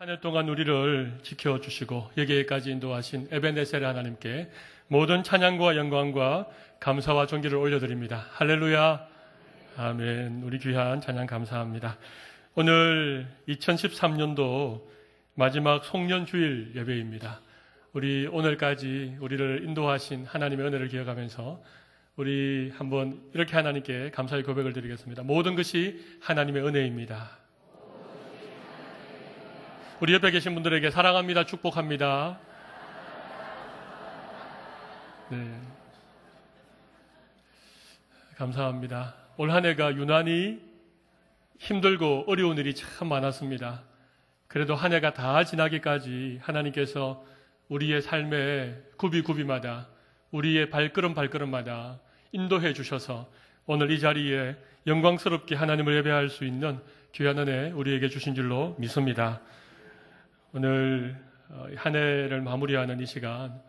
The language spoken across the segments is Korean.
한 해 동안 우리를 지켜주시고 여기에까지 인도하신 에베네셀 하나님께 모든 찬양과 영광과 감사와 존귀를 올려드립니다. 할렐루야. 아멘. 우리 귀한 찬양 감사합니다. 오늘 2013년도 마지막 송년주일 예배입니다. 우리 오늘까지 우리를 인도하신 하나님의 은혜를 기억하면서 우리 한번 이렇게 하나님께 감사의 고백을 드리겠습니다. 모든 것이 하나님의 은혜입니다. 우리 옆에 계신 분들에게 사랑합니다. 축복합니다. 네. 감사합니다. 올 한 해가 유난히 힘들고 어려운 일이 참 많았습니다. 그래도 한 해가 다 지나기까지 하나님께서 우리의 삶의 구비구비마다 우리의 발걸음마다 인도해 주셔서 오늘 이 자리에 영광스럽게 하나님을 예배할 수 있는 귀한 은혜 우리에게 주신 줄로 믿습니다. 오늘 한 해를 마무리하는 이 시간,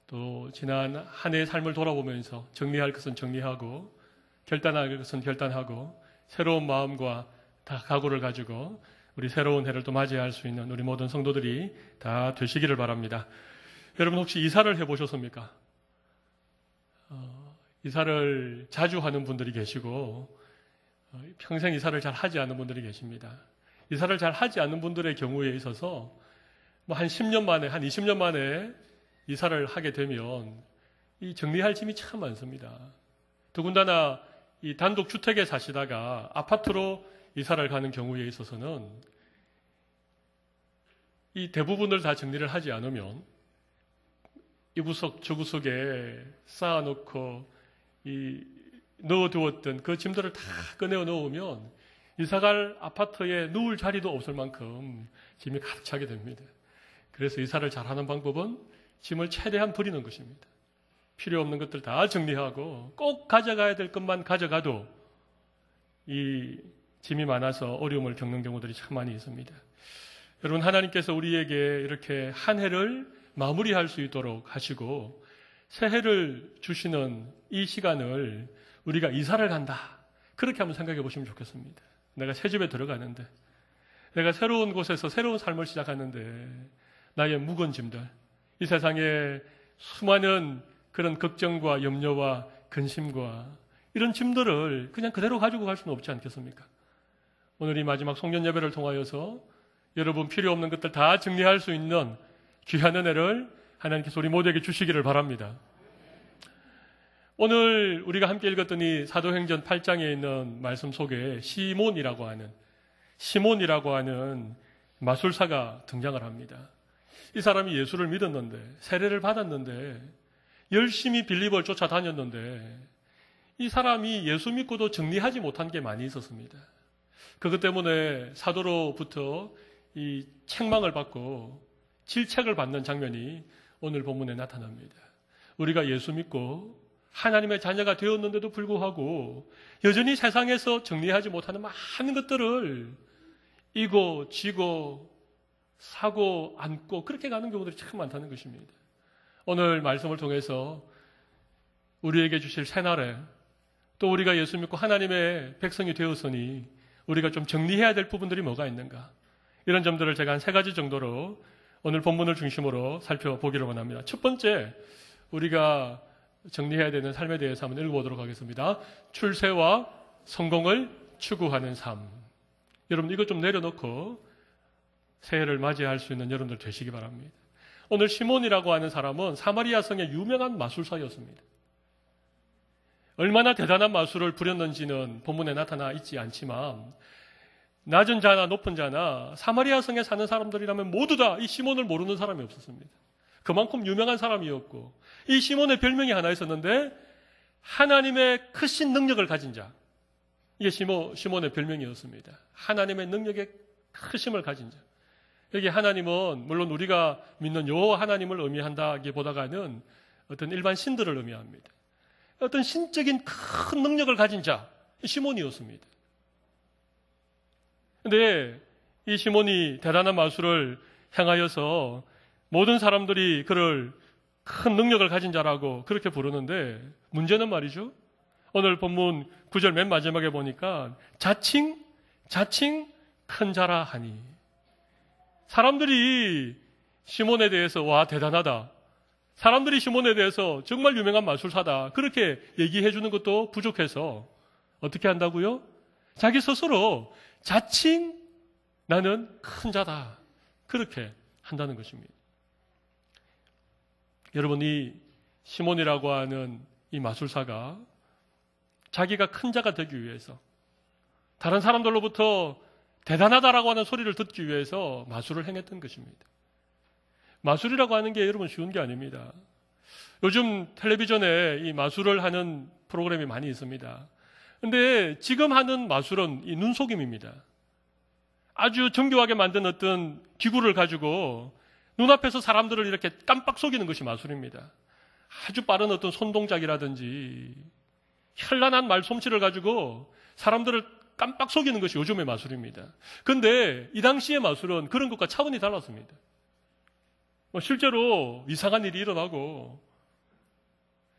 또 지난 한 해의 삶을 돌아보면서 정리할 것은 정리하고 결단할 것은 결단하고 새로운 마음과 다 각오를 가지고 우리 새로운 해를 또 맞이할 수 있는 우리 모든 성도들이 다 되시기를 바랍니다. 여러분 혹시 이사를 해보셨습니까? 이사를 자주 하는 분들이 계시고 평생 이사를 잘 하지 않는 분들이 계십니다. 이사를 잘 하지 않는 분들의 경우에 있어서 한 10년 만에, 한 20년 만에 이사를 하게 되면 이 정리할 짐이 참 많습니다. 더군다나 이 단독주택에 사시다가 아파트로 이사를 가는 경우에 있어서는 이 대부분을 다 정리를 하지 않으면 이 구석 저 구석에 쌓아놓고 이 넣어두었던 그 짐들을 다 꺼내어 놓으면 이사갈 아파트에 누울 자리도 없을 만큼 짐이 가득 차게 됩니다. 그래서 이사를 잘하는 방법은 짐을 최대한 버리는 것입니다. 필요 없는 것들 다 정리하고 꼭 가져가야 될 것만 가져가도 이 짐이 많아서 어려움을 겪는 경우들이 참 많이 있습니다. 여러분, 하나님께서 우리에게 이렇게 한 해를 마무리할 수 있도록 하시고 새해를 주시는 이 시간을 우리가 이사를 간다, 그렇게 한번 생각해 보시면 좋겠습니다. 내가 새 집에 들어가는데, 내가 새로운 곳에서 새로운 삶을 시작하는데 나의 묵은 짐들, 이 세상에 수많은 그런 걱정과 염려와 근심과 이런 짐들을 그냥 그대로 가지고 갈 수는 없지 않겠습니까? 오늘 이 마지막 송년 예배를 통하여서 여러분 필요 없는 것들 다 정리할 수 있는 귀한 은혜를 하나님께서 우리 모두에게 주시기를 바랍니다. 오늘 우리가 함께 읽었던 이 사도행전 8장에 있는 말씀 속에 시몬이라고 하는 마술사가 등장을 합니다. 이 사람이 예수를 믿었는데, 세례를 받았는데, 열심히 빌립을 쫓아다녔는데 이 사람이 예수 믿고도 정리하지 못한 게 많이 있었습니다. 그것 때문에 사도로부터 이 책망을 받고 질책을 받는 장면이 오늘 본문에 나타납니다. 우리가 예수 믿고 하나님의 자녀가 되었는데도 불구하고 여전히 세상에서 정리하지 못하는 많은 것들을 이고 지고 사고 안고 그렇게 가는 경우들이 참 많다는 것입니다. 오늘 말씀을 통해서 우리에게 주실 새날에 또 우리가 예수 믿고 하나님의 백성이 되었으니 우리가 좀 정리해야 될 부분들이 뭐가 있는가, 이런 점들을 제가 한 3가지 정도로 오늘 본문을 중심으로 살펴보기를 원합니다. 첫 번째, 우리가 정리해야 되는 삶에 대해서 한번 읽어보도록 하겠습니다. 출세와 성공을 추구하는 삶. 여러분 이거 좀 내려놓고 새해를 맞이할 수 있는 여러분들 되시기 바랍니다. 오늘 시몬이라고 하는 사람은 사마리아 성의 유명한 마술사였습니다. 얼마나 대단한 마술을 부렸는지는 본문에 나타나 있지 않지만 낮은 자나 높은 자나 사마리아 성에 사는 사람들이라면 모두 다 이 시몬을 모르는 사람이 없었습니다. 그만큼 유명한 사람이었고, 이 시몬의 별명이 하나 있었는데 하나님의 크신 능력을 가진 자, 이게 시몬의 별명이었습니다. 하나님의 능력에 크심을 가진 자. 여기 하나님은 물론 우리가 믿는 여호와 하나님을 의미한다기보다는 어떤 일반 신들을 의미합니다. 어떤 신적인 큰 능력을 가진 자, 시몬이었습니다. 그런데 이 시몬이 대단한 마술을 행하여서 모든 사람들이 그를 큰 능력을 가진 자라고 그렇게 부르는데, 문제는 말이죠, 오늘 본문 9절 맨 마지막에 보니까 자칭 큰 자라 하니, 사람들이 시몬에 대해서 와 대단하다. 사람들이 시몬에 대해서 정말 유명한 마술사다. 그렇게 얘기해 주는 것도 부족해서 어떻게 한다고요? 자기 스스로 자칭 나는 큰 자다. 그렇게 한다는 것입니다. 여러분, 이 시몬이라고 하는 이 마술사가 자기가 큰 자가 되기 위해서 다른 사람들로부터 대단하다라고 하는 소리를 듣기 위해서 마술을 행했던 것입니다. 마술이라고 하는 게 여러분 쉬운 게 아닙니다. 요즘 텔레비전에 이 마술을 하는 프로그램이 많이 있습니다. 근데 지금 하는 마술은 이 눈속임입니다. 아주 정교하게 만든 어떤 기구를 가지고 눈앞에서 사람들을 이렇게 깜빡 속이는 것이 마술입니다. 아주 빠른 어떤 손동작이라든지 현란한 말솜씨를 가지고 사람들을 깜빡 속이는 것이 요즘의 마술입니다. 그런데 이 당시의 마술은 그런 것과 차원이 달랐습니다. 실제로 이상한 일이 일어나고,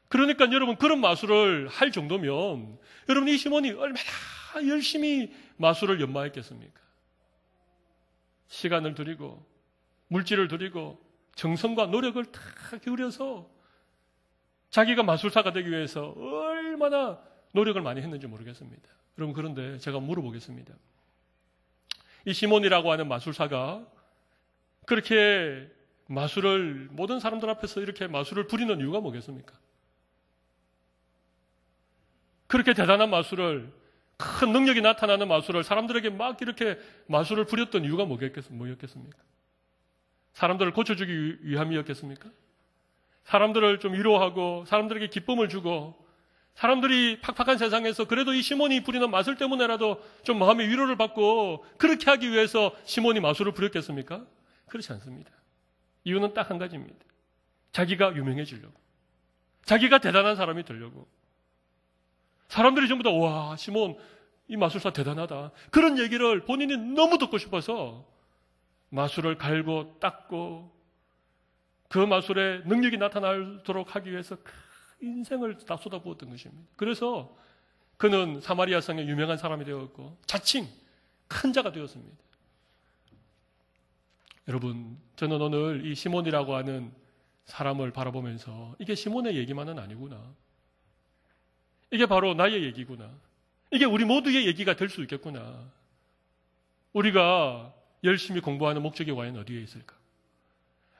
그러니까 여러분 그런 마술을 할 정도면 여러분 이 시몬이 얼마나 열심히 마술을 연마했겠습니까? 시간을 들이고 물질을 들이고 정성과 노력을 다 기울여서 자기가 마술사가 되기 위해서 얼마나 노력을 많이 했는지 모르겠습니다. 여러분, 그런데 제가 물어보겠습니다. 이 시몬이라고 하는 마술사가 그렇게 마술을 모든 사람들 앞에서 이렇게 마술을 부리는 이유가 뭐겠습니까? 그렇게 대단한 마술을, 큰 능력이 나타나는 마술을 사람들에게 막 이렇게 마술을 부렸던 이유가 뭐였겠습니까? 사람들을 고쳐주기 위함이었겠습니까? 사람들을 좀 위로하고 사람들에게 기쁨을 주고 사람들이 팍팍한 세상에서 그래도 이 시몬이 부리는 마술 때문에라도 좀 마음의 위로를 받고 그렇게 하기 위해서 시몬이 마술을 부렸겠습니까? 그렇지 않습니다. 이유는 딱 한 가지입니다. 자기가 유명해지려고. 자기가 대단한 사람이 되려고. 사람들이 전부 다 와, 시몬 이 마술사 대단하다. 그런 얘기를 본인이 너무 듣고 싶어서 마술을 갈고 닦고 그 마술에 능력이 나타나도록 하기 위해서 인생을 다 쏟아부었던 것입니다. 그래서 그는 사마리아 성의 유명한 사람이 되었고 자칭 큰 자가 되었습니다. 여러분, 저는 오늘 이 시몬이라고 하는 사람을 바라보면서 이게 시몬의 얘기만은 아니구나. 이게 바로 나의 얘기구나. 이게 우리 모두의 얘기가 될 수 있겠구나. 우리가 열심히 공부하는 목적이 과연 어디에 있을까?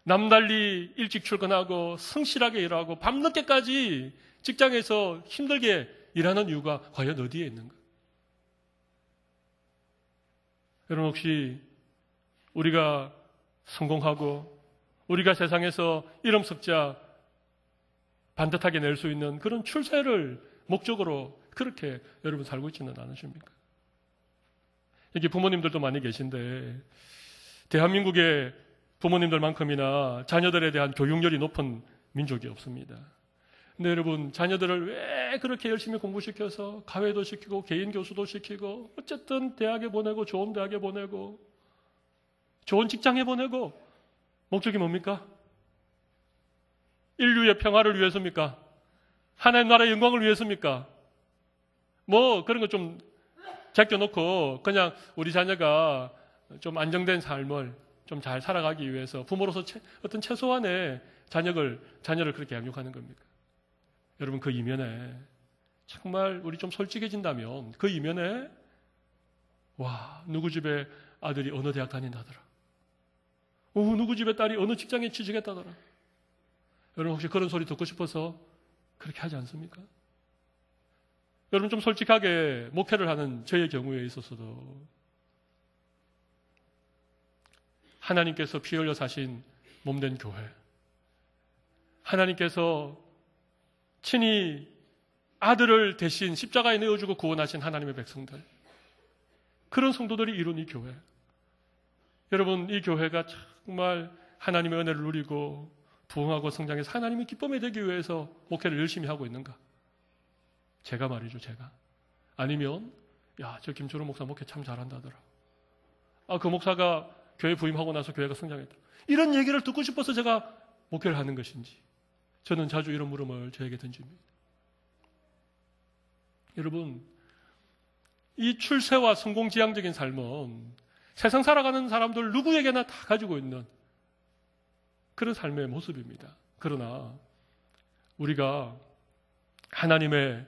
남달리 일찍 출근하고 성실하게 일하고 밤늦게까지 직장에서 힘들게 일하는 이유가 과연 어디에 있는가? 여러분, 혹시 우리가 성공하고 우리가 세상에서 이름 석자 반듯하게 낼 수 있는 그런 출세를 목적으로 그렇게 여러분 살고 있지는 않으십니까? 여기 부모님들도 많이 계신데 대한민국의 부모님들만큼이나 자녀들에 대한 교육열이 높은 민족이 없습니다. 근데 여러분, 자녀들을 왜 그렇게 열심히 공부시켜서 가외도 시키고 개인 교수도 시키고 어쨌든 대학에 보내고 좋은 대학에 보내고 좋은 직장에 보내고 목적이 뭡니까? 인류의 평화를 위해서입니까? 하나님 나라의 영광을 위해서입니까? 뭐 그런 거 좀 제껴놓고 그냥 우리 자녀가 좀 안정된 삶을 좀 잘 살아가기 위해서 부모로서 어떤 최소한의 자녀를 그렇게 양육하는 겁니까? 여러분, 그 이면에 정말 우리 좀 솔직해진다면 그 이면에 와, 누구 집에 아들이 어느 대학 다닌다더라. 누구 집에 딸이 어느 직장에 취직했다더라. 여러분, 혹시 그런 소리 듣고 싶어서 그렇게 하지 않습니까? 여러분, 좀 솔직하게 목회를 하는 저의 경우에 있어서도 하나님께서 피 흘려 사신 몸된 교회, 하나님께서 친히 아들을 대신 십자가에 내어주고 구원하신 하나님의 백성들, 그런 성도들이 이룬 이 교회, 여러분, 이 교회가 정말 하나님의 은혜를 누리고 부흥하고 성장해서 하나님의 기쁨이 되기 위해서 목회를 열심히 하고 있는가? 제가 말이죠, 제가. 아니면 야, 저 김철호 목사 목회 참 잘한다더라. 그 목사가 교회 부임하고 나서 교회가 성장했다. 이런 얘기를 듣고 싶어서 제가 목회를 하는 것인지, 저는 자주 이런 물음을 저에게 던집니다. 여러분, 이 출세와 성공지향적인 삶은 세상 살아가는 사람들 누구에게나 다 가지고 있는 그런 삶의 모습입니다. 그러나 우리가 하나님의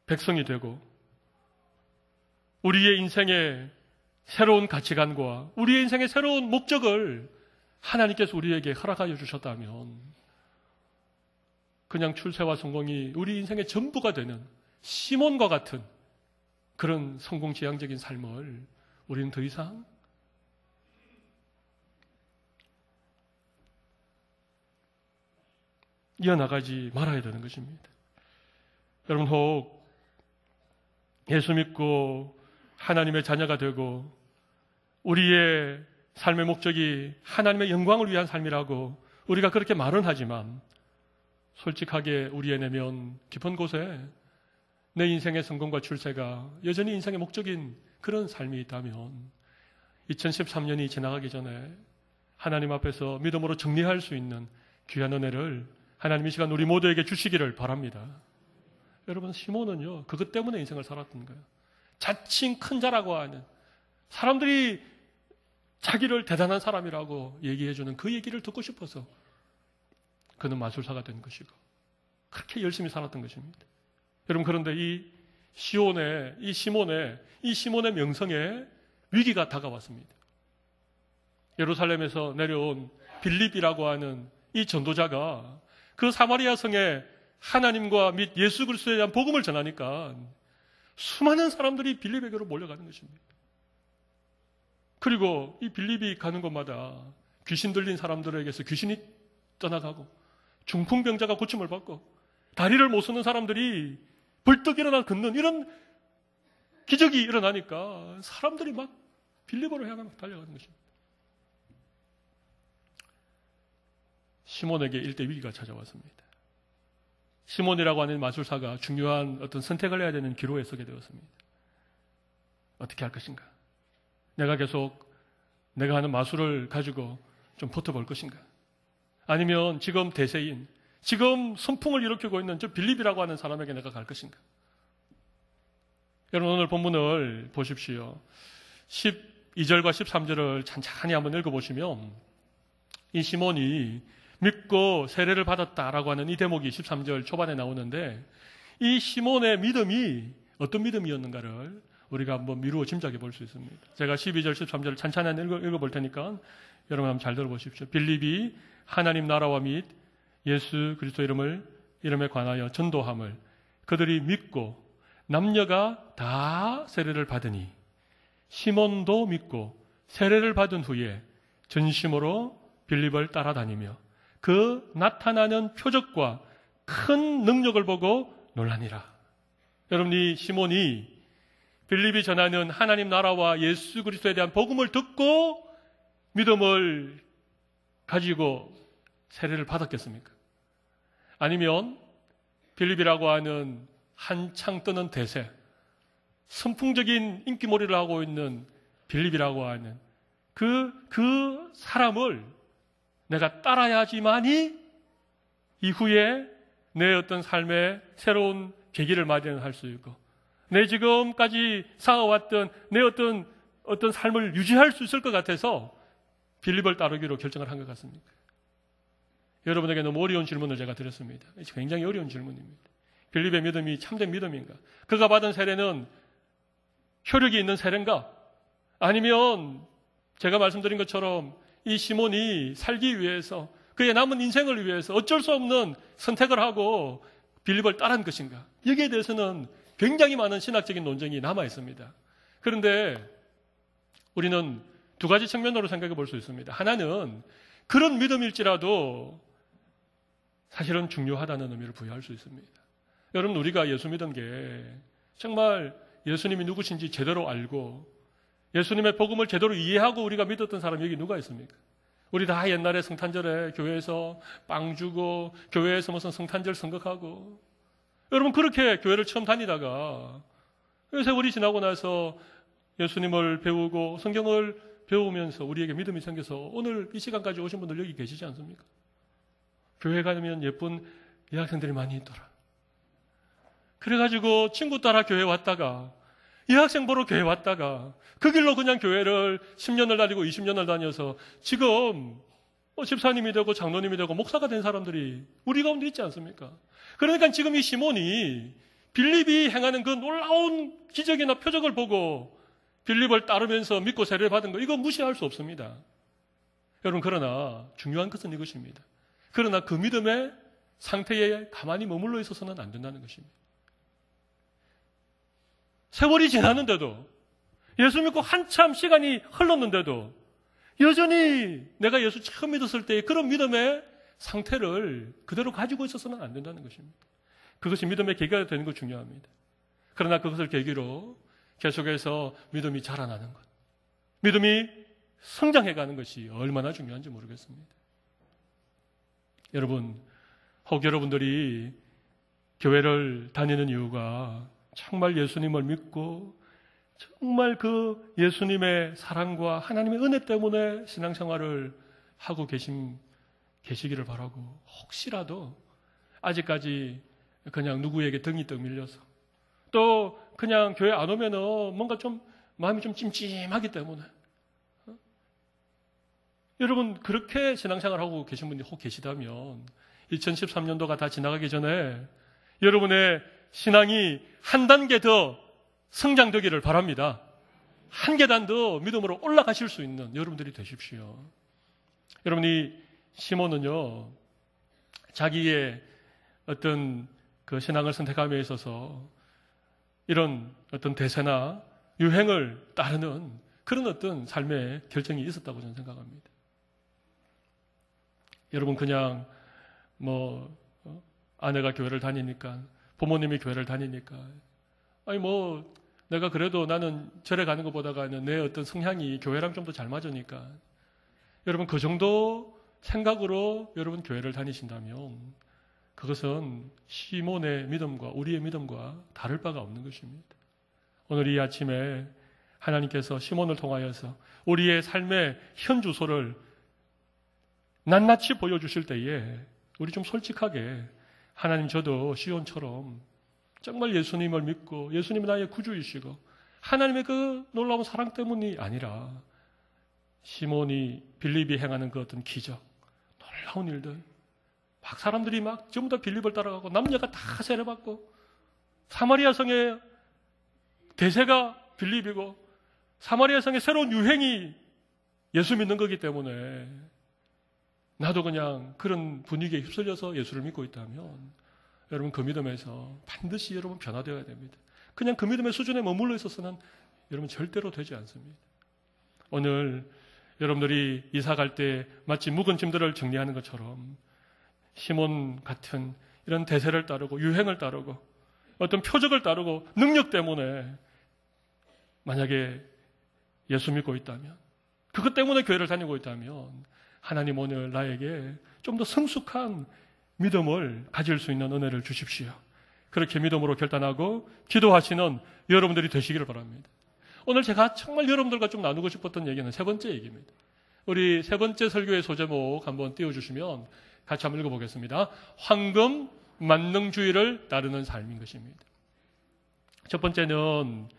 백성이 되고 우리의 인생의 새로운 가치관과 우리의 인생의 새로운 목적을 하나님께서 우리에게 허락하여 주셨다면 그냥 출세와 성공이 우리 인생의 전부가 되는 시몬과 같은 그런 성공지향적인 삶을 우리는 더 이상 이어나가지 말아야 되는 것입니다. 여러분, 혹 예수 믿고 하나님의 자녀가 되고 우리의 삶의 목적이 하나님의 영광을 위한 삶이라고 우리가 그렇게 말은 하지만 솔직하게 우리의 내면 깊은 곳에 내 인생의 성공과 출세가 여전히 인생의 목적인 그런 삶이 있다면 2013년이 지나가기 전에 하나님 앞에서 믿음으로 정리할 수 있는 귀한 은혜를 하나님 이 시간 우리 모두에게 주시기를 바랍니다. 여러분, 시몬은요, 그것 때문에 인생을 살았던 거예요. 자칭 큰 자라고 하는, 사람들이 자기를 대단한 사람이라고 얘기해주는 그 얘기를 듣고 싶어서 그는 마술사가 된 것이고 그렇게 열심히 살았던 것입니다. 여러분, 그런데 이 시몬의 명성에 위기가 다가왔습니다. 예루살렘에서 내려온 빌립이라고 하는 이 전도자가 그 사마리아 성에 하나님과 및 예수 그리스도에 대한 복음을 전하니까 수많은 사람들이 빌립에게로 몰려가는 것입니다. 그리고 이 빌립이 가는 곳마다 귀신 들린 사람들에게서 귀신이 떠나가고 중풍병자가 고침을 받고 다리를 못 쓰는 사람들이 벌떡 일어나 걷는 이런 기적이 일어나니까 사람들이 막 빌립으로 향해 막 달려가는 것입니다. 시몬에게 일대 위기가 찾아왔습니다. 시몬이라고 하는 마술사가 중요한 어떤 선택을 해야 되는 기로에 서게 되었습니다. 어떻게 할 것인가? 내가 계속 내가 하는 마술을 가지고 좀 버텨볼 것인가? 아니면 지금 대세인, 지금 선풍을 일으키고 있는 저 빌립이라고 하는 사람에게 내가 갈 것인가? 여러분, 오늘 본문을 보십시오. 12절과 13절을 찬찬히 한번 읽어보시면 이 시몬이 믿고 세례를 받았다라고 하는 이 대목이 13절 초반에 나오는데 이 시몬의 믿음이 어떤 믿음이었는가를 우리가 한번 미루어 짐작해 볼 수 있습니다. 제가 12절, 13절을 찬찬히 읽어볼 테니까 여러분 한번 잘 들어보십시오. 빌립이 하나님 나라와 및 예수 그리스도 이름에 관하여 전도함을 그들이 믿고 남녀가 다 세례를 받으니 시몬도 믿고 세례를 받은 후에 전심으로 빌립을 따라다니며 그 나타나는 표적과 큰 능력을 보고 놀라니라. 여러분, 이 시몬이 빌립이 전하는 하나님 나라와 예수 그리스도에 대한 복음을 듣고 믿음을 가지고 세례를 받았겠습니까? 아니면 빌립이라고 하는 한창 뜨는 대세, 선풍적인 인기몰이를 하고 있는 빌립이라고 하는 그 사람을 내가 따라야지만이 이후에 내 어떤 삶의 새로운 계기를 마련할 수 있고 내 지금까지 쌓아왔던 내 어떤 삶을 유지할 수 있을 것 같아서 빌립을 따르기로 결정을 한 것 같습니까? 여러분에게 너무 어려운 질문을 제가 드렸습니다. 굉장히 어려운 질문입니다. 빌립의 믿음이 참된 믿음인가? 그가 받은 세례는 효력이 있는 세례인가? 아니면 제가 말씀드린 것처럼 이 시몬이 살기 위해서 그의 남은 인생을 위해서 어쩔 수 없는 선택을 하고 빌립을 따른 것인가? 여기에 대해서는 굉장히 많은 신학적인 논쟁이 남아 있습니다. 그런데 우리는 두 가지 측면으로 생각해 볼 수 있습니다. 하나는 그런 믿음일지라도 사실은 중요하다는 의미를 부여할 수 있습니다. 여러분, 우리가 예수 믿은 게 정말 예수님이 누구신지 제대로 알고 예수님의 복음을 제대로 이해하고 우리가 믿었던 사람이 여기 누가 있습니까? 우리 다 옛날에 성탄절에 교회에서 빵 주고 교회에서 무슨 성탄절 선곡하고 여러분 그렇게 교회를 처음 다니다가 세월이 지나고 나서 예수님을 배우고 성경을 배우면서 우리에게 믿음이 생겨서 오늘 이 시간까지 오신 분들 여기 계시지 않습니까? 교회 가면 예쁜 여학생들이 많이 있더라. 그래가지고 친구 따라 교회 왔다가 여학생 보러 교회 왔다가 그 길로 그냥 교회를 10년을 다니고 20년을 다녀서 지금 집사님이 되고 장로님이 되고 목사가 된 사람들이 우리 가운데 있지 않습니까? 그러니까 지금 이 시몬이 빌립이 행하는 그 놀라운 기적이나 표적을 보고 빌립을 따르면서 믿고 세례를 받은 거 이거 무시할 수 없습니다. 여러분 그러나 중요한 것은 이것입니다. 그러나 그 믿음의 상태에 가만히 머물러 있어서는 안 된다는 것입니다. 세월이 지났는데도 예수 믿고 한참 시간이 흘렀는데도 여전히 내가 예수 처음 믿었을 때의 그런 믿음의 상태를 그대로 가지고 있어서는 안 된다는 것입니다. 그것이 믿음의 계기가 되는 거 중요합니다. 그러나 그것을 계기로 계속해서 믿음이 자라나는 것, 믿음이 성장해가는 것이 얼마나 중요한지 모르겠습니다. 여러분, 혹 여러분들이 교회를 다니는 이유가 정말 예수님을 믿고 정말 그 예수님의 사랑과 하나님의 은혜 때문에 신앙생활을 하고 계시기를 바라고, 혹시라도 아직까지 그냥 누구에게 등이 떡 밀려서 또 그냥 교회 안 오면은 뭔가 좀 마음이 좀 찜찜하기 때문에 여러분 그렇게 신앙생활하고 계신 분이 혹 계시다면 2013년도가 다 지나가기 전에 여러분의 신앙이 한 단계 더 성장되기를 바랍니다. 한 계단 더 믿음으로 올라가실 수 있는 여러분들이 되십시오. 여러분이 시몬은요, 자기의 어떤 그 신앙을 선택함에 있어서 이런 어떤 대세나 유행을 따르는 그런 어떤 삶의 결정이 있었다고 저는 생각합니다. 여러분 그냥 아내가 교회를 다니니까, 부모님이 교회를 다니니까, 내가 그래도 나는 절에 가는 것보다는 내 어떤 성향이 교회랑 좀 더 잘 맞으니까, 여러분 그 정도 생각으로 여러분 교회를 다니신다면 그것은 시몬의 믿음과 우리의 믿음과 다를 바가 없는 것입니다. 오늘 이 아침에 하나님께서 시몬을 통하여서 우리의 삶의 현 주소를 낱낱이 보여주실 때에 우리 좀 솔직하게, 하나님 저도 시온처럼 정말 예수님을 믿고 예수님이 나의 구주이시고 하나님의 그 놀라운 사랑 때문이 아니라 시몬이 빌립이 행하는 그 어떤 기적, 놀라운 일들, 막 사람들이 막 전부 다 빌립을 따라가고 남녀가 다 세례받고 사마리아 성의 대세가 빌립이고 사마리아 성의 새로운 유행이 예수 믿는 거기 때문에 나도 그냥 그런 분위기에 휩쓸려서 예수를 믿고 있다면 여러분 그 믿음에서 반드시 여러분 변화되어야 됩니다. 그냥 그 믿음의 수준에 머물러 있어서는 여러분 절대로 되지 않습니다. 오늘 여러분들이 이사 갈 때 마치 묵은 짐들을 정리하는 것처럼 시몬 같은 이런 대세를 따르고 유행을 따르고 어떤 표적을 따르고 능력 때문에 만약에 예수 믿고 있다면, 그것 때문에 교회를 다니고 있다면 하나님 오늘 나에게 좀 더 성숙한 믿음을 가질 수 있는 은혜를 주십시오. 그렇게 믿음으로 결단하고 기도하시는 여러분들이 되시기를 바랍니다. 오늘 제가 정말 여러분들과 좀 나누고 싶었던 얘기는 세 번째 얘기입니다. 우리 세 번째 설교의 소제목 한번 띄워주시면 같이 한번 읽어보겠습니다. 황금 만능주의를 따르는 삶인 것입니다. 첫 번째는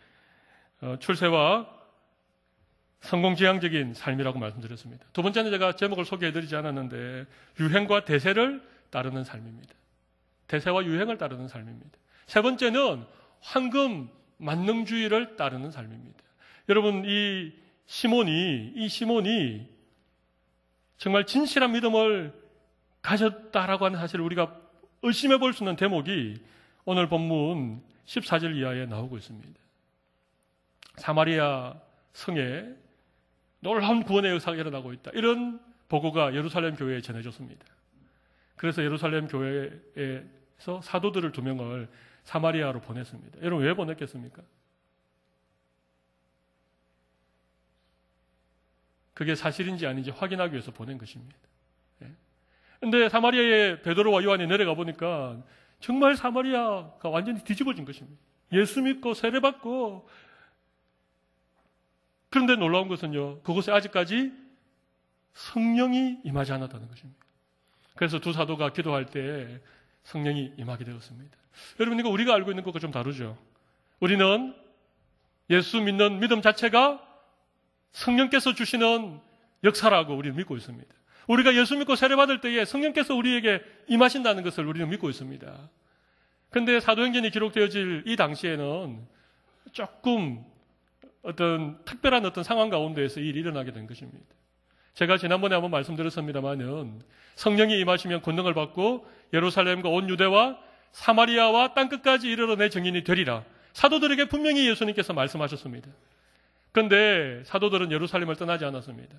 출세와 성공지향적인 삶이라고 말씀드렸습니다. 두 번째는 제가 제목을 소개해드리지 않았는데 유행과 대세를 따르는 삶입니다. 대세와 유행을 따르는 삶입니다. 세 번째는 황금 만능주의를 따르는 삶입니다. 여러분 이 시몬이 정말 진실한 믿음을 가졌다라고 하는 사실을 우리가 의심해 볼 수 있는 대목이 오늘 본문 14절 이하에 나오고 있습니다. 사마리아 성에 놀라운 구원의 역사가 일어나고 있다. 이런 보고가 예루살렘 교회에 전해졌습니다. 그래서 예루살렘 교회에서 사도들을 2명을 사마리아로 보냈습니다. 여러분 왜 보냈겠습니까? 그게 사실인지 아닌지 확인하기 위해서 보낸 것입니다. 그런데 사마리아에 베드로와 요한이 내려가 보니까 정말 사마리아가 완전히 뒤집어진 것입니다. 예수 믿고 세례받고, 그런데 놀라운 것은요, 그곳에 아직까지 성령이 임하지 않았다는 것입니다. 그래서 두 사도가 기도할 때 성령이 임하게 되었습니다. 여러분 이거 우리가 알고 있는 것과 좀 다르죠. 우리는 예수 믿는 믿음 자체가 성령께서 주시는 역사라고 우리는 믿고 있습니다. 우리가 예수 믿고 세례받을 때에 성령께서 우리에게 임하신다는 것을 우리는 믿고 있습니다. 그런데 사도행전이 기록되어질 이 당시에는 조금 어떤 특별한 어떤 상황 가운데에서 이 일이 일어나게 된 것입니다. 제가 지난번에 한번 말씀드렸습니다만은 성령이 임하시면 권능을 받고 예루살렘과 온 유대와 사마리아와 땅끝까지 이르러 내 증인이 되리라. 사도들에게 분명히 예수님께서 말씀하셨습니다. 그런데 사도들은 예루살렘을 떠나지 않았습니다.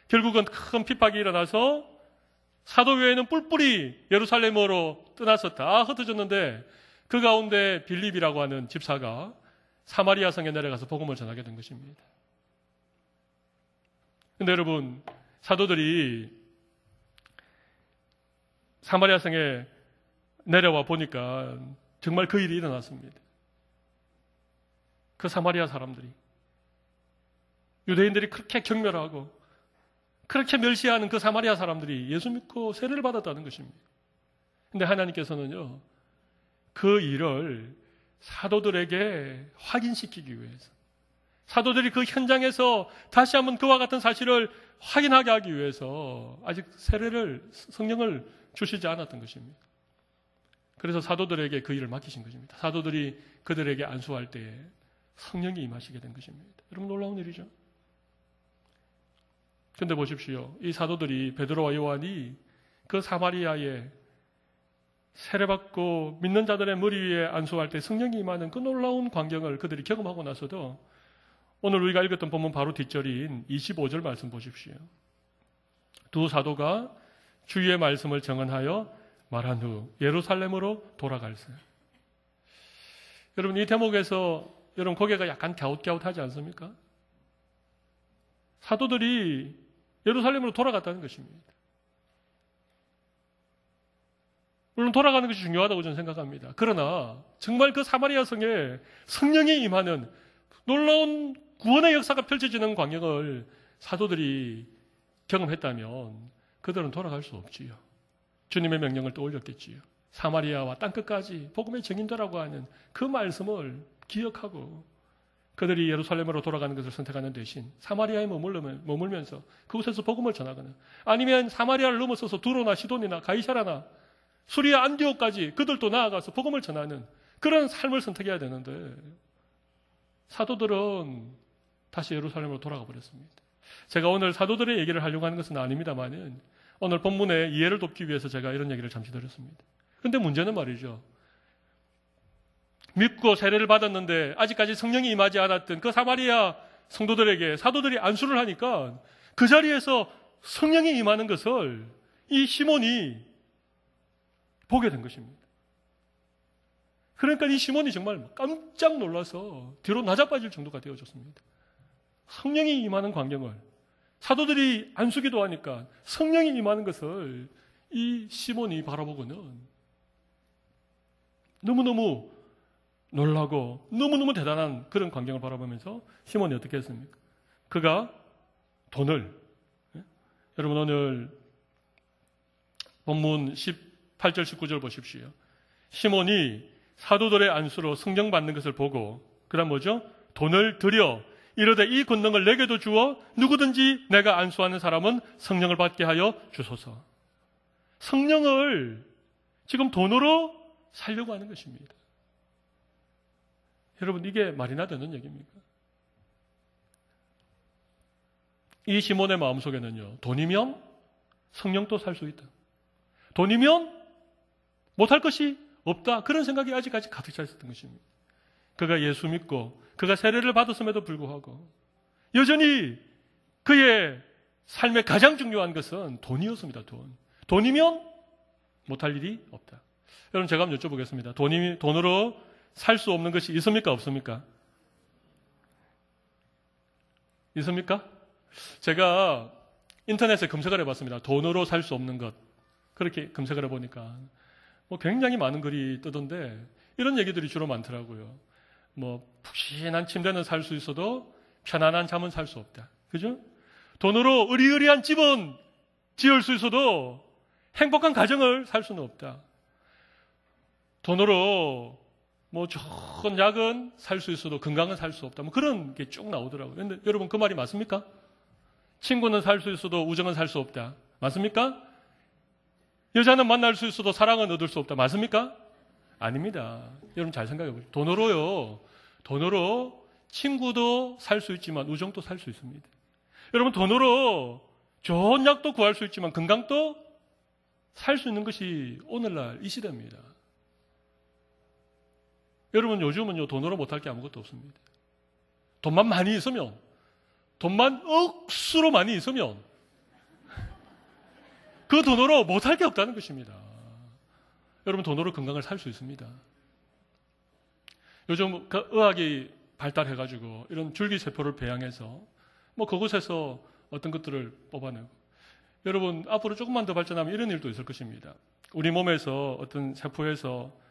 결국은 큰 핍박이 일어나서 사도교회는 뿔뿔이 예루살렘으로 떠나서 다 흩어졌는데 그 가운데 빌립이라고 하는 집사가 사마리아 성에 내려가서 복음을 전하게 된 것입니다. 그런데 여러분, 사도들이 사마리아 성에 내려와 보니까 정말 그 일이 일어났습니다. 그 사마리아 사람들이, 유대인들이 그렇게 경멸하고 그렇게 멸시하는 그 사마리아 사람들이 예수 믿고 세례를 받았다는 것입니다. 그런데 하나님께서는요, 그 일을 사도들에게 확인시키기 위해서, 사도들이 그 현장에서 다시 한번 그와 같은 사실을 확인하게 하기 위해서 아직 성령을 주시지 않았던 것입니다. 그래서 사도들에게 그 일을 맡기신 것입니다. 사도들이 그들에게 안수할 때에 성령이 임하시게 된 것입니다. 여러분, 놀라운 일이죠. 그런데 보십시오. 이 사도들이, 베드로와 요한이 그 사마리아에 세례받고 믿는 자들의 머리 위에 안수할 때 성령이 임하는 그 놀라운 광경을 그들이 경험하고 나서도 오늘 우리가 읽었던 본문 바로 뒷절인 25절 말씀 보십시오. 두 사도가 주의 말씀을 정언하여 말한 후 예루살렘으로 돌아갈세. 여러분, 이 대목에서 여러분 고개가 약간 갸웃갸웃하지 않습니까? 사도들이 예루살렘으로 돌아갔다는 것입니다. 물론 돌아가는 것이 중요하다고 저는 생각합니다. 그러나 정말 그 사마리아 성에 성령이 임하는 놀라운 구원의 역사가 펼쳐지는 광경을 사도들이 경험했다면 그들은 돌아갈 수 없지요. 주님의 명령을 떠올렸겠지요. 사마리아와 땅끝까지 복음의 증인되라고 하는 그 말씀을 기억하고 그들이 예루살렘으로 돌아가는 것을 선택하는 대신 사마리아에 머물면서 그곳에서 복음을 전하거나 아니면 사마리아를 넘어서서 두로나 시돈이나 가이사라나 수리아 안디옥까지 그들도 나아가서 복음을 전하는 그런 삶을 선택해야 되는데 사도들은 다시 예루살렘으로 돌아가 버렸습니다. 제가 오늘 사도들의 얘기를 하려고 하는 것은 아닙니다만은 오늘 본문의 이해를 돕기 위해서 제가 이런 얘기를 잠시 드렸습니다. 그런데 문제는 말이죠. 믿고 세례를 받았는데 아직까지 성령이 임하지 않았던 그 사마리아 성도들에게 사도들이 안수를 하니까 그 자리에서 성령이 임하는 것을 이 시몬이 보게 된 것입니다. 그러니까 이 시몬이 정말 깜짝 놀라서 뒤로 낮아빠질 정도가 되어졌습니다. 성령이 임하는 광경을 사도들이 안수기도 하니까 성령이 임하는 것을 이 시몬이 바라보고는 너무너무 놀라고 너무너무 대단한 그런 광경을 바라보면서 시몬이 어떻게 했습니까? 그가 돈을, 여러분 오늘 본문 18절 19절 보십시오. 시몬이 사도들의 안수로 성령 받는 것을 보고 그 다음 뭐죠? 돈을 들여 이르되 이 권능을 내게도 주어 누구든지 내가 안수하는 사람은 성령을 받게 하여 주소서. 성령을 지금 돈으로 살려고 하는 것입니다. 여러분, 이게 말이나 되는 얘기입니까? 이 시몬의 마음속에는요, 돈이면 성령도 살 수 있다. 돈이면 못할 것이 없다. 그런 생각이 아직까지 가득 차 있었던 것입니다. 그가 예수 믿고 그가 세례를 받았음에도 불구하고 여전히 그의 삶의 가장 중요한 것은 돈이었습니다. 돈이면 못할 일이 없다. 여러분, 제가 한번 여쭤보겠습니다. 돈으로 살 수 없는 것이 있습니까? 없습니까? 있습니까? 제가 인터넷에 검색을 해봤습니다. 돈으로 살 수 없는 것. 그렇게 검색을 해보니까 굉장히 많은 글이 뜨던데 이런 얘기들이 주로 많더라고요. 푹신한 침대는 살 수 있어도 편안한 잠은 살 수 없다. 그죠? 돈으로 으리으리한 집은 지을 수 있어도 행복한 가정을 살 수는 없다. 돈으로 뭐 좋은 약은 살 수 있어도 건강은 살 수 없다. 뭐 그런 게 쭉 나오더라고요. 근데 여러분 그 말이 맞습니까? 친구는 살 수 있어도 우정은 살 수 없다. 맞습니까? 여자는 만날 수 있어도 사랑은 얻을 수 없다. 맞습니까? 아닙니다. 여러분 잘 생각해 보세요. 돈으로 친구도 살 수 있지만 우정도 살 수 있습니다. 여러분 돈으로 좋은 약도 구할 수 있지만 건강도 살 수 있는 것이 오늘날 이 시대입니다. 여러분 요즘은요 돈으로 못할 게 아무것도 없습니다. 돈만 많이 있으면, 돈만 억수로 많이 있으면 그 돈으로 못할 게 없다는 것입니다. 여러분 돈으로 건강을 살 수 있습니다. 요즘 그 의학이 발달해가지고 이런 줄기세포를 배양해서 뭐 그곳에서 어떤 것들을 뽑아내고, 여러분 앞으로 조금만 더 발전하면 이런 일도 있을 것입니다. 우리 몸에서 어떤 세포에서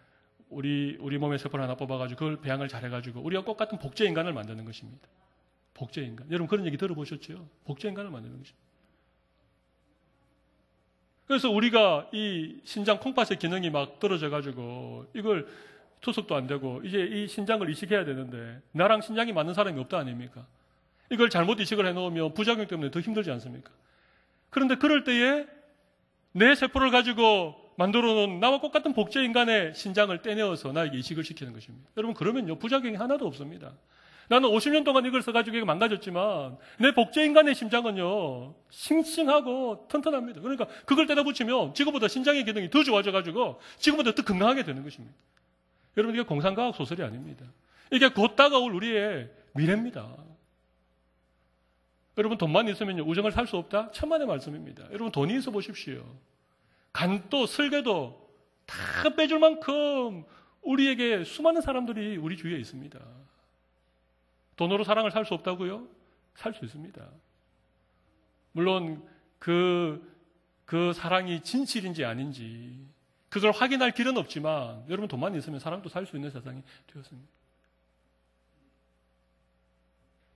우리 몸의 세포를 하나 뽑아가지고 그걸 배양을 잘해가지고 우리가 꼭 같은 복제인간을 만드는 것입니다. 복제인간. 여러분 그런 얘기 들어보셨죠? 복제인간을 만드는 것입니다. 그래서 우리가 이 신장 콩팥의 기능이 막 떨어져가지고 이걸 투석도 안 되고 이제 이 신장을 이식해야 되는데 나랑 신장이 맞는 사람이 없다 아닙니까? 이걸 잘못 이식을 해놓으면 부작용 때문에 더 힘들지 않습니까? 그런데 그럴 때에 내 세포를 가지고 만들어 놓은 나와 똑같은 복제 인간의 신장을 떼내어서 나에게 이식을 시키는 것입니다. 여러분 그러면요 부작용이 하나도 없습니다. 나는 50년 동안 이걸 써가지고 이게 망가졌지만 내 복제 인간의 심장은요 싱싱하고 튼튼합니다. 그러니까 그걸 떼다 붙이면 지금보다 신장의 기능이 더 좋아져가지고 지금보다 더 건강하게 되는 것입니다. 여러분 이게 공상과학 소설이 아닙니다. 이게 곧 다가올 우리의 미래입니다. 여러분 돈만 있으면 우정을 살 수 없다? 천만의 말씀입니다. 여러분 돈이 있어 보십시오. 간도 설계도 다 빼줄 만큼 우리에게 수많은 사람들이 우리 주위에 있습니다. 돈으로 사랑을 살 수 없다고요? 살 수 있습니다. 물론 그 사랑이 진실인지 아닌지 그걸 확인할 길은 없지만 여러분 돈만 있으면 사랑도 살 수 있는 세상이 되었습니다.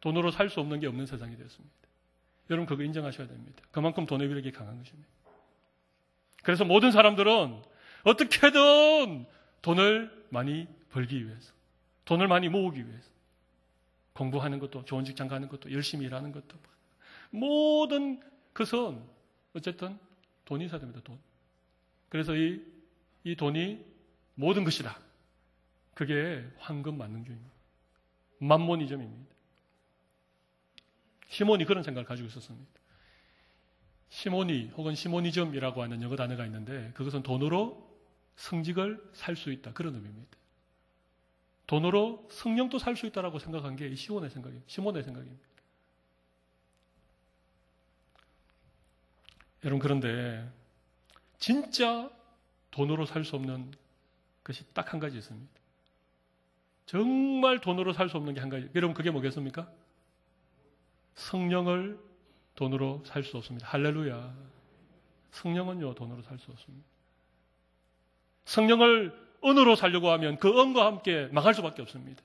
돈으로 살 수 없는 게 없는 세상이 되었습니다. 여러분 그거 인정하셔야 됩니다. 그만큼 돈의 위력이 강한 것입니다. 그래서 모든 사람들은 어떻게든 돈을 많이 벌기 위해서, 돈을 많이 모으기 위해서 공부하는 것도, 좋은 직장 가는 것도, 열심히 일하는 것도 모든 것은 어쨌든 돈이 있어야 됩니다. 돈. 그래서 이 돈이 모든 것이다. 그게 황금 만능주의입니다. 만모니즘입니다. 시몬이 그런 생각을 가지고 있었습니다. 시모니 혹은 시모니즘이라고 하는 영어 단어가 있는데 그것은 돈으로 성직을 살 수 있다. 그런 의미입니다. 돈으로 성령도 살 수 있다라고 생각한 게 이 시몬의 생각입니다. 여러분 그런데 진짜 돈으로 살 수 없는 것이 딱 한 가지 있습니다. 정말 돈으로 살 수 없는 게 한 가지. 여러분 그게 뭐겠습니까? 성령을 돈으로 살 수 없습니다. 할렐루야. 성령은요 돈으로 살 수 없습니다. 성령을 은으로 살려고 하면 그 은과 함께 망할 수밖에 없습니다.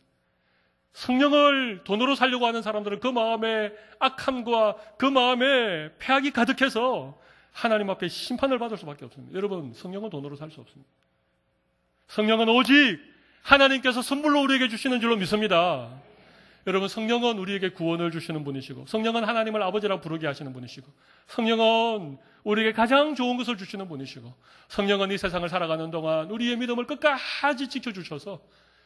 성령을 돈으로 살려고 하는 사람들은 그 마음에 악함과 그 마음에 패악이 가득해서 하나님 앞에 심판을 받을 수밖에 없습니다. 여러분 성령은 돈으로 살 수 없습니다. 성령은 오직 하나님께서 선물로 우리에게 주시는 줄로 믿습니다. 여러분 성령은 우리에게 구원을 주시는 분이시고 성령은 하나님을 아버지라고 부르게 하시는 분이시고 성령은 우리에게 가장 좋은 것을 주시는 분이시고 성령은 이 세상을 살아가는 동안 우리의 믿음을 끝까지 지켜주셔서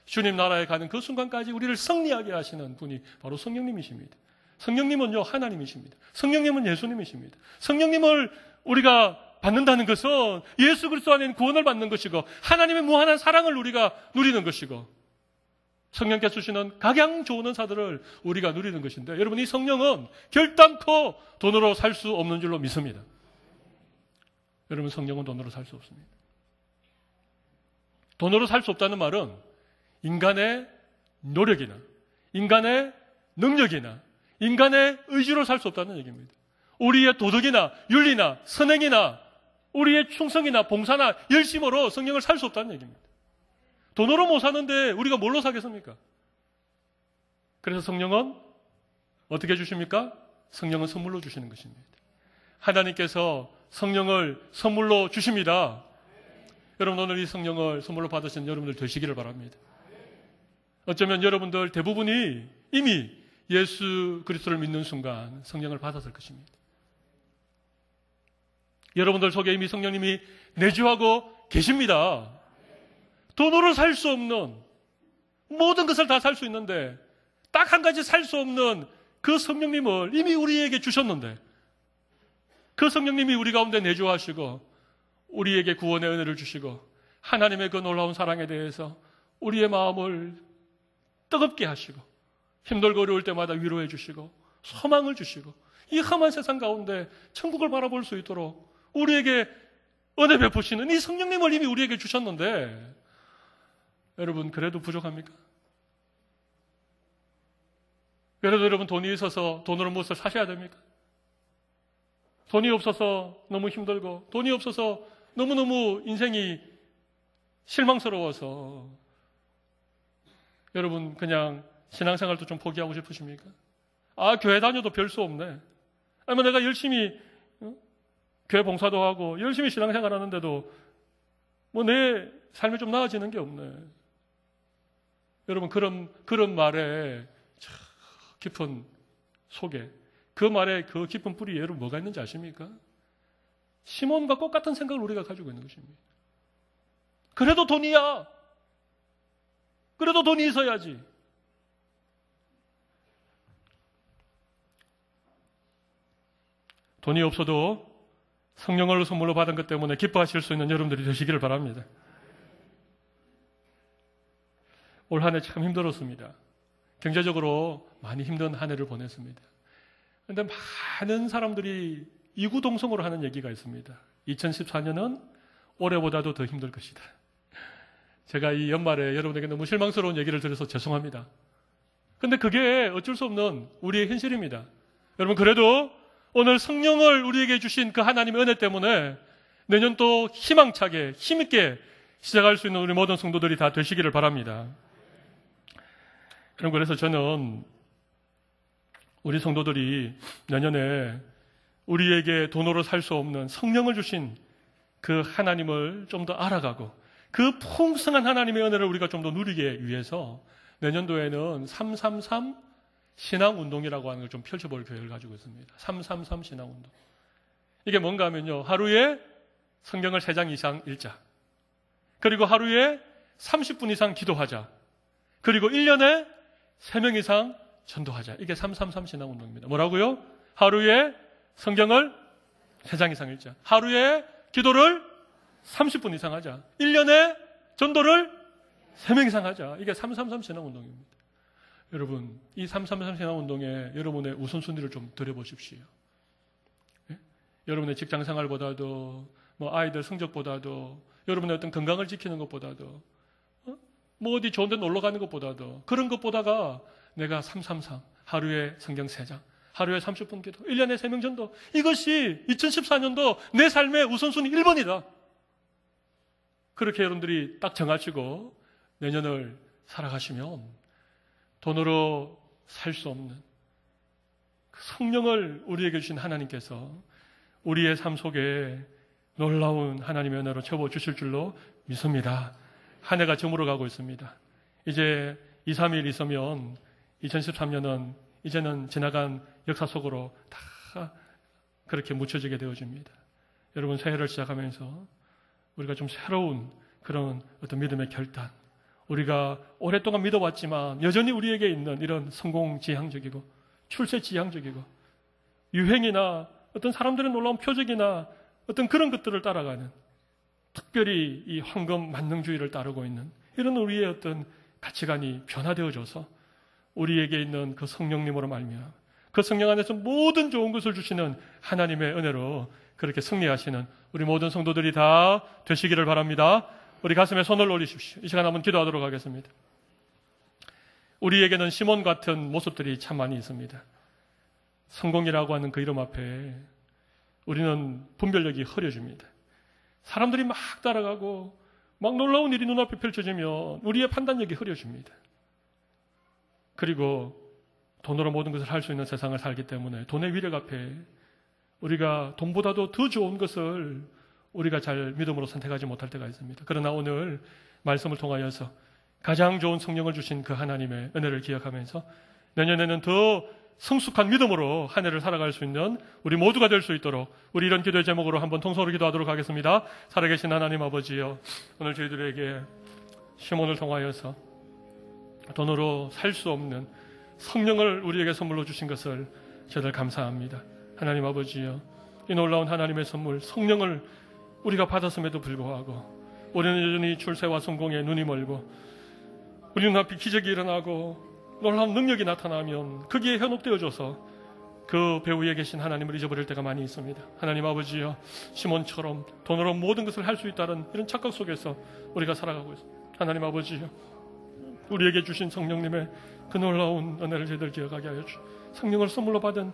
주님 나라에 가는 그 순간까지 우리를 승리하게 하시는 분이 바로 성령님이십니다. 성령님은요 하나님이십니다. 성령님은 예수님이십니다. 성령님을 우리가 받는다는 것은 예수 그리스도 안에 구원을 받는 것이고 하나님의 무한한 사랑을 우리가 누리는 것이고 성령께서 주시는 각양 좋은 은사들을 우리가 누리는 것인데 여러분 이 성령은 결단코 돈으로 살 수 없는 줄로 믿습니다. 여러분 성령은 돈으로 살 수 없습니다. 돈으로 살 수 없다는 말은 인간의 노력이나 인간의 능력이나 인간의 의지로 살 수 없다는 얘기입니다. 우리의 도덕이나 윤리나 선행이나 우리의 충성이나 봉사나 열심으로 성령을 살 수 없다는 얘기입니다. 돈으로 못 사는데 우리가 뭘로 사겠습니까? 그래서 성령은 어떻게 해주십니까? 성령은 선물로 주시는 것입니다. 하나님께서 성령을 선물로 주십니다. 여러분 오늘 이 성령을 선물로 받으신 여러분들 되시기를 바랍니다. 어쩌면 여러분들 대부분이 이미 예수 그리스도를 믿는 순간 성령을 받았을 것입니다. 여러분들 속에 이미 성령님이 내주하고 계십니다. 돈으로 살 수 없는, 모든 것을 다 살 수 있는데 딱 한 가지 살 수 없는 그 성령님을 이미 우리에게 주셨는데, 그 성령님이 우리 가운데 내주하시고 우리에게 구원의 은혜를 주시고 하나님의 그 놀라운 사랑에 대해서 우리의 마음을 뜨겁게 하시고 힘들고 어려울 때마다 위로해 주시고 소망을 주시고 이 험한 세상 가운데 천국을 바라볼 수 있도록 우리에게 은혜 베푸시는 이 성령님을 이미 우리에게 주셨는데, 여러분 그래도 부족합니까? 그래도 여러분 돈이 있어서 돈으로 무엇을 사셔야 됩니까? 돈이 없어서 너무 힘들고 돈이 없어서 너무너무 인생이 실망스러워서 여러분 그냥 신앙생활도 좀 포기하고 싶으십니까? 아, 교회 다녀도 별 수 없네. 아니면 내가 열심히 교회 봉사도 하고 열심히 신앙생활 하는데도 뭐 내 삶이 좀 나아지는 게 없네. 여러분 그런 말에 깊은 속에, 그 말에 그 깊은 뿌리에 여러분 뭐가 있는지 아십니까? 시몬과 똑같은 생각을 우리가 가지고 있는 것입니다. 그래도 돈이야. 그래도 돈이 있어야지. 돈이 없어도 성령을 선물로 받은 것 때문에 기뻐하실 수 있는 여러분들이 되시기를 바랍니다. 올 한 해 참 힘들었습니다. 경제적으로 많이 힘든 한 해를 보냈습니다. 그런데 많은 사람들이 이구동성으로 하는 얘기가 있습니다. 2014년은 올해보다도 더 힘들 것이다. 제가 이 연말에 여러분에게 너무 실망스러운 얘기를 드려서 죄송합니다. 그런데 그게 어쩔 수 없는 우리의 현실입니다. 여러분 그래도 오늘 성령을 우리에게 주신 그 하나님의 은혜 때문에 내년 또 희망차게 힘있게 시작할 수 있는 우리 모든 성도들이 다 되시기를 바랍니다. 그래서 저는 우리 성도들이 내년에 우리에게 돈으로 살 수 없는 성령을 주신 그 하나님을 좀 더 알아가고 그 풍성한 하나님의 은혜를 우리가 좀 더 누리기 위해서 내년도에는 333 신앙운동이라고 하는 걸 좀 펼쳐볼 계획을 가지고 있습니다. 333 신앙운동. 이게 뭔가 하면요, 하루에 성경을 3장 이상 읽자. 그리고 하루에 30분 이상 기도하자. 그리고 1년에 3명 이상 전도하자. 이게 333 신앙운동입니다. 뭐라고요? 하루에 성경을 3장 이상 읽자. 하루에 기도를 30분 이상 하자. 1년에 전도를 3명 이상 하자. 이게 333 신앙운동입니다. 여러분, 이 333 신앙운동에 여러분의 우선순위를 좀 드려보십시오. 예? 여러분의 직장생활보다도, 아이들 성적보다도, 여러분의 어떤 건강을 지키는 것보다도, 어디 좋은 데 놀러 가는 것보다도, 그런 것보다가 내가 333, 하루에 성경 3장, 하루에 30분 기도, 1년에 3명 전도, 이것이 2014년도 내 삶의 우선순위 1번이다. 그렇게 여러분들이 딱 정하시고 내년을 살아가시면 돈으로 살 수 없는 그 성령을 우리에게 주신 하나님께서 우리의 삶 속에 놀라운 하나님의 은혜로 채워주실 줄로 믿습니다. 한 해가 저물어 가고 있습니다. 이제 2, 3일 있으면 2013년은 이제는 지나간 역사 속으로 다 그렇게 묻혀지게 되어집니다. 여러분 새해를 시작하면서 우리가 좀 새로운 그런 어떤 믿음의 결단, 우리가 오랫동안 믿어왔지만 여전히 우리에게 있는 이런 성공지향적이고 출세지향적이고 유행이나 어떤 사람들의 놀라운 표적이나 어떤 그런 것들을 따라가는, 특별히 이 황금 만능주의를 따르고 있는 이런 우리의 어떤 가치관이 변화되어져서 우리에게 있는 그 성령님으로 말미암아 그 성령 안에서 모든 좋은 것을 주시는 하나님의 은혜로 그렇게 승리하시는 우리 모든 성도들이 다 되시기를 바랍니다. 우리 가슴에 손을 올리십시오. 이 시간 한번 기도하도록 하겠습니다. 우리에게는 시몬 같은 모습들이 참 많이 있습니다. 성공이라고 하는 그 이름 앞에 우리는 분별력이 흐려집니다. 사람들이 막 따라가고 막 놀라운 일이 눈앞에 펼쳐지면 우리의 판단력이 흐려집니다. 그리고 돈으로 모든 것을 할 수 있는 세상을 살기 때문에 돈의 위력 앞에 우리가 돈보다도 더 좋은 것을 우리가 잘 믿음으로 선택하지 못할 때가 있습니다. 그러나 오늘 말씀을 통하여서 가장 좋은 성령을 주신 그 하나님의 은혜를 기억하면서 내년에는 더 성숙한 믿음으로 한 해를 살아갈 수 있는 우리 모두가 될 수 있도록 우리 이런 기도의 제목으로 한번 통성으로 기도하도록 하겠습니다. 살아계신 하나님 아버지여, 오늘 저희들에게 시몬을 통하여서 돈으로 살 수 없는 성령을 우리에게 선물로 주신 것을 저희들 감사합니다. 하나님 아버지여, 이 놀라운 하나님의 선물 성령을 우리가 받았음에도 불구하고 우리는 여전히 출세와 성공에 눈이 멀고 우리 눈앞에 기적이 일어나고 놀라운 능력이 나타나면 거기에 현혹되어져서 그 배후에 계신 하나님을 잊어버릴 때가 많이 있습니다. 하나님 아버지여, 시몬처럼 돈으로 모든 것을 할 수 있다는 이런 착각 속에서 우리가 살아가고 있습니다. 하나님 아버지여, 우리에게 주신 성령님의 그 놀라운 은혜를 저희들 기억하게 하여 주시고, 성령을 선물로 받은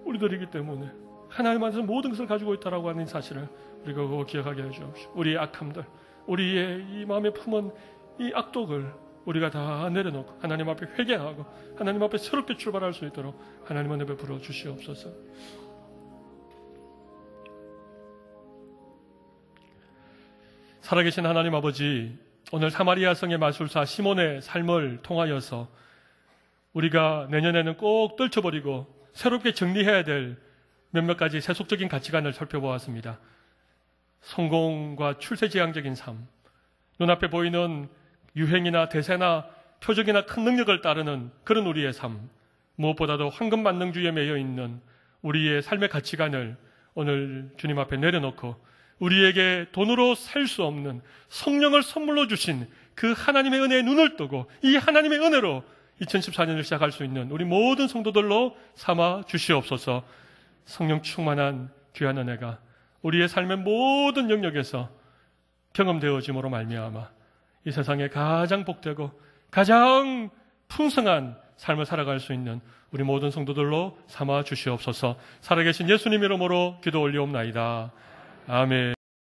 우리들이기 때문에 하나님 안에서 모든 것을 가지고 있다라고 하는 사실을 우리가 그거 기억하게 하여 주옵시고, 우리의 악함들, 우리의 이 마음에 품은 이 악독을 우리가 다 내려놓고 하나님 앞에 회개하고 하나님 앞에 새롭게 출발할 수 있도록 하나님 은혜 베풀어 주시옵소서. 살아계신 하나님 아버지, 오늘 사마리아 성의 마술사 시몬의 삶을 통하여서 우리가 내년에는 꼭 떨쳐버리고 새롭게 정리해야 될 몇몇 가지 세속적인 가치관을 살펴보았습니다. 성공과 출세지향적인 삶, 눈앞에 보이는 유행이나 대세나 표적이나 큰 능력을 따르는 그런 우리의 삶, 무엇보다도 황금만능주의에 매여 있는 우리의 삶의 가치관을 오늘 주님 앞에 내려놓고 우리에게 돈으로 살 수 없는 성령을 선물로 주신 그 하나님의 은혜에 눈을 뜨고 이 하나님의 은혜로 2014년을 시작할 수 있는 우리 모든 성도들로 삼아 주시옵소서. 성령 충만한 귀한 은혜가 우리의 삶의 모든 영역에서 경험되어짐으로 말미암아 이 세상에 가장 복되고 가장 풍성한 삶을 살아갈 수 있는 우리 모든 성도들로 삼아 주시옵소서. 살아계신 예수님 이름으로 기도 올리옵나이다. 아멘.